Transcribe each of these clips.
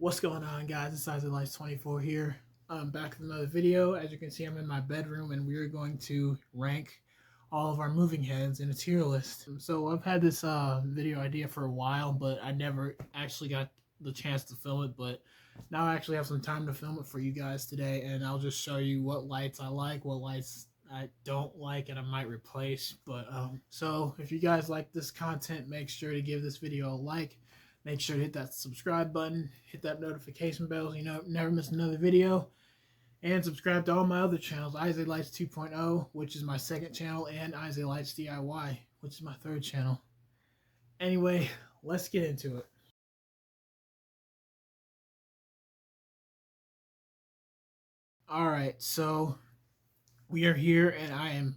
What's going on, guys? It's Isaac24 here. I'm back with another video. As you can see, I'm in my bedroom and we are going to rank all of our moving heads in a tier list. So I've had this video idea for a while, but I never actually got the chance to film it. But now I actually have some time to film it for you guys today, and I'll just show you what lights I like, what lights I don't like, and I might replace. But so if you guys like this content, make sure to give this video a like. Make sure to hit that subscribe button, hit that notification bell so you never miss another video, and subscribe to all my other channels, Isaac Lights 2.0, which is my second channel, and Isaac Lights DIY, which is my third channel. Anyway, let's get into it. Alright, so we are here, and I am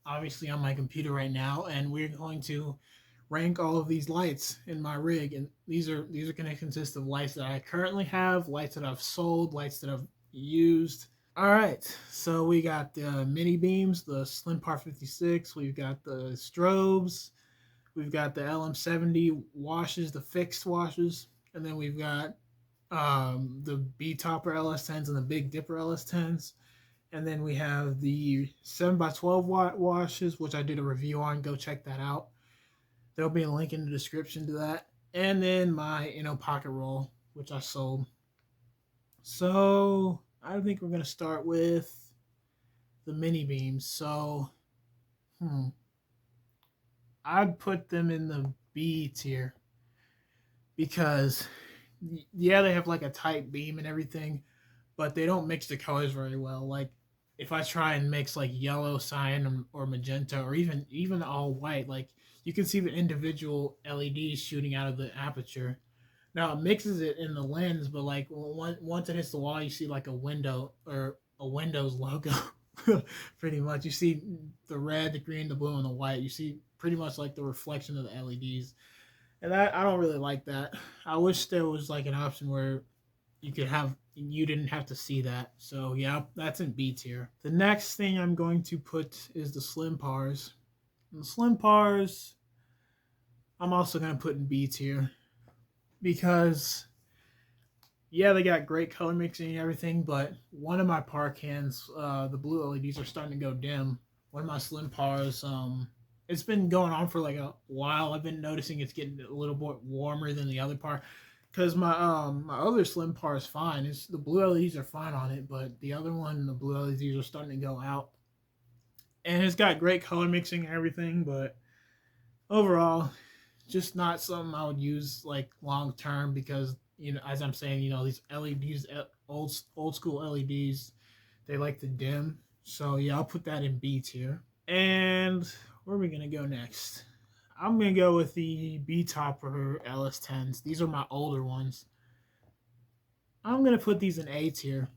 obviously on my computer right now, and we're going to rank all of these lights in my rig, and these are going to consist of lights that I currently have, lights that I've sold, lights that I've used. All right, so we got the mini beams, the Slim Par 56, we've got the strobes, we've got the LM70 washes, the fixed washes, and then we've got the B Topper LS10s and the Big Dipper LS10s. And then we have the 7x12 watt washes, which I did a review on. Go check that out. There'll be a link in the description to that. And then my pocket roll, which I sold. So I think we're going to start with the mini beams. So, I'd put them in the B tier because, yeah, they have like a tight beam and everything, but they don't mix the colors very well. Like, if I try and mix like yellow, cyan, or magenta, or even all white, like you can see the individual LEDs shooting out of the aperture. Now it mixes it in the lens, but like once it hits the wall, you see like a window or a Windows logo. Pretty much, you see the red, the green, the blue, and the white. You see pretty much like the reflection of the LEDs, and I don't really like that. I wish there was like an option where you didn't have to see that. So yeah, that's in B tier. The next thing I'm going to put is the Slim Pars. And the Slim Pars, I'm also going to put in B tier because, yeah, they got great color mixing and everything, but one of my par cans, the blue LEDs are starting to go dim. One of my Slim Pars, it's been going on for like a while. I've been noticing it's getting a little bit warmer than the other par. Because my other Slim Par is fine. It's the blue LEDs are fine on it, but the other one, the blue LEDs are starting to go out. And it's got great color mixing and everything, but overall, just not something I would use like long term because, as I'm saying, these LEDs, old school LEDs, they like to dim. So yeah, I'll put that in B tier. And where are we gonna go next? I'm gonna go with the B Topper LS10s. These are my older ones. I'm gonna put these in A tier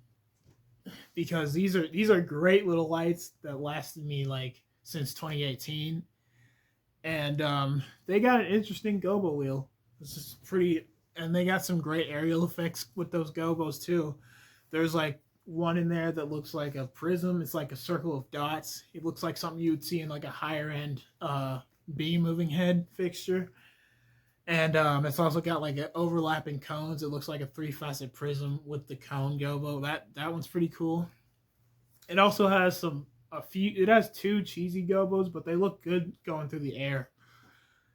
because these are great little lights that lasted me like since 2018, and they got an interesting gobo wheel. This is pretty, and they got some great aerial effects with those gobos too. There's like one in there that looks like a prism. It's like a circle of dots. It looks like something you would see in like a higher end beam moving head fixture. And it's also got like overlapping cones. It looks like a 3-facet prism with the cone gobo. That one's pretty cool. It also has it has 2 cheesy gobos, but they look good going through the air.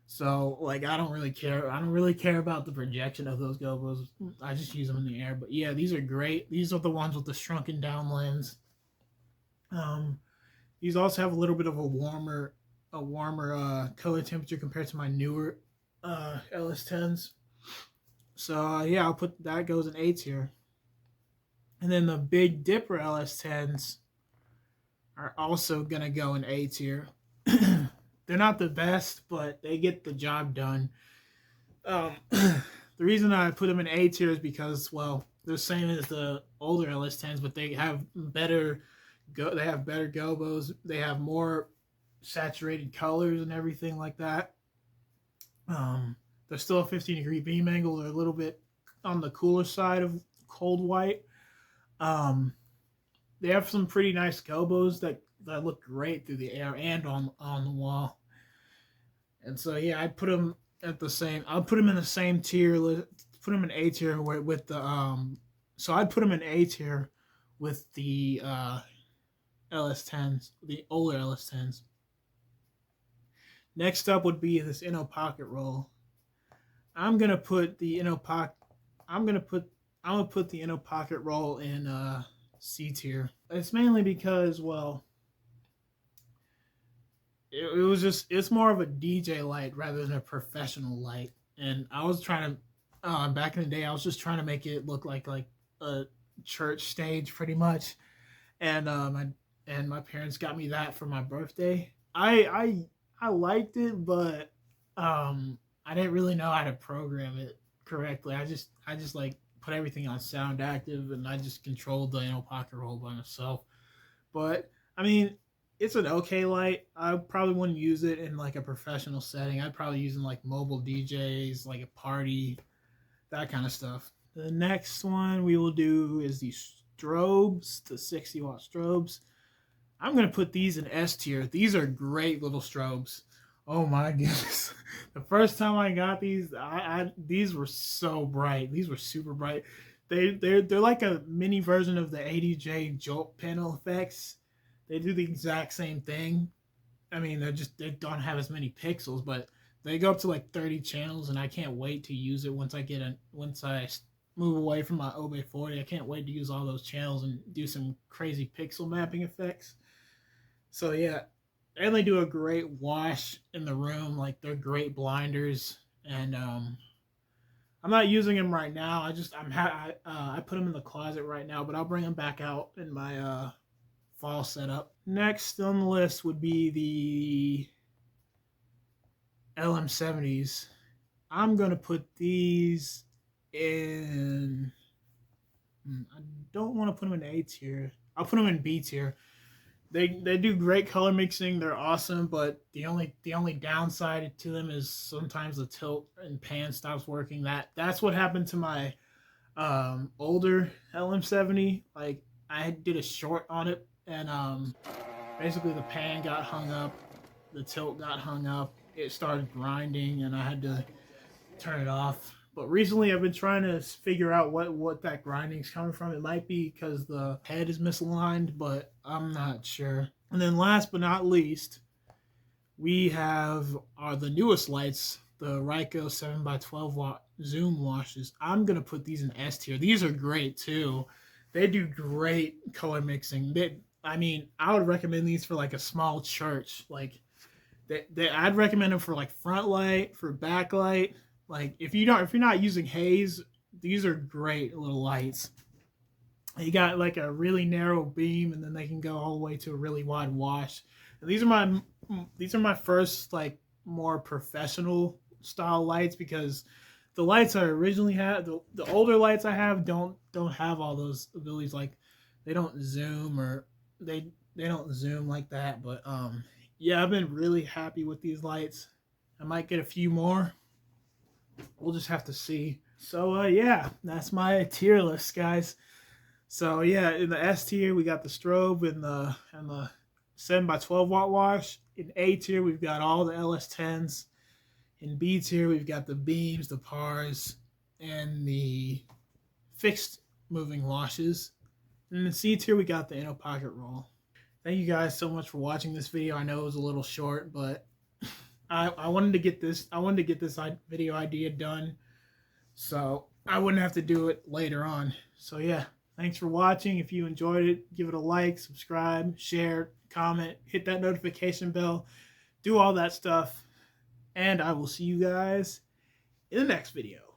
So like I don't really care. I don't really care about the projection of those gobos. I just use them in the air. But yeah, these are great. These are the ones with the shrunken down lens. These also have a little bit of a warmer color temperature compared to my newer LS10s. So yeah, I'll put that goes in A tier. And then the Big Dipper LS10s are also gonna go in A tier. They're not the best, but they get the job done. The reason I put them in A tier is because, well, they're the same as the older LS10s, but they have better gobos. They have more saturated colors and everything like that. They're still a 15-degree beam angle. They're a little bit on the cooler side of cold white. They have some pretty nice gobos that look great through the air and on the wall. And so yeah, I'd put them at the same. I'll put them in the same tier put them in A tier with the so I'd put them in A tier with the LS10s, the older LS10s. Next up would be this Inno pocket roll. I'm gonna put the Inno pocket. I'm gonna put the Inno pocket roll in C tier. It's mainly because, well, it was just, it's more of a DJ light rather than a professional light. And I was trying to back in the day, I was just trying to make it look like a church stage pretty much. And my parents got me that for my birthday. I liked it, but I didn't really know how to program it correctly. I just like put everything on sound active, and I just controlled the pocket roll by myself. But I mean, it's an okay light. I probably wouldn't use it in like a professional setting. I'd probably use it in like mobile DJs, like a party, that kind of stuff. The next one we will do is the strobes, the 60-watt strobes. I'm gonna put these in S tier. These are great little strobes. Oh my goodness! The first time I got these, these were so bright. These were super bright. They're like a mini version of the ADJ jolt panel effects. They do the exact same thing. I mean, they don't have as many pixels, but they go up to like 30 channels, and I can't wait to use it once I move away from my OB40. I can't wait to use all those channels and do some crazy pixel mapping effects. So yeah, and they do a great wash in the room. Like, they're great blinders, and I'm not using them right now. I put them in the closet right now, but I'll bring them back out in my fall setup. Next on the list would be the LM70s. I'm gonna put these in. I don't want to put them in A tier. I'll put them in B tier. They do great color mixing. They're awesome, but the only downside to them is sometimes the tilt and pan stops working. That's what happened to my older LM70. Like, I did a short on it, and basically the pan got hung up, the tilt got hung up, it started grinding, and I had to turn it off. But recently I've been trying to figure out what that grinding's coming from. It might be because the head is misaligned, but I'm not sure. And then last but not least, we have the newest lights, the Ryko 7x12-watt zoom washes. I'm going to put these in S tier. These are great too. They do great color mixing. I mean, I would recommend these for like a small church. Like, I'd recommend them for like front light, for backlight. Like, if you're not using haze, these are great little lights. You got like a really narrow beam, and then they can go all the way to a really wide wash. And these are my first like more professional style lights, because the lights I originally had, the older lights I have don't have all those abilities. Like, they don't zoom, or they don't zoom like that. But yeah, I've been really happy with these lights. I might get a few more. We'll just have to see. So yeah, that's my tier list, guys. So yeah, in the S tier we got the strobe and the 7x12-watt wash. In A tier we've got all the LS10s. In B tier we've got the beams, the pars, and the fixed moving washes. And in C tier we got the Inno pocket roll. Thank you guys so much for watching this video. I know it was a little short, but I wanted to get this video idea done, so I wouldn't have to do it later on. So yeah, thanks for watching. If you enjoyed it, give it a like, subscribe, share, comment, hit that notification bell, do all that stuff, and I will see you guys in the next video.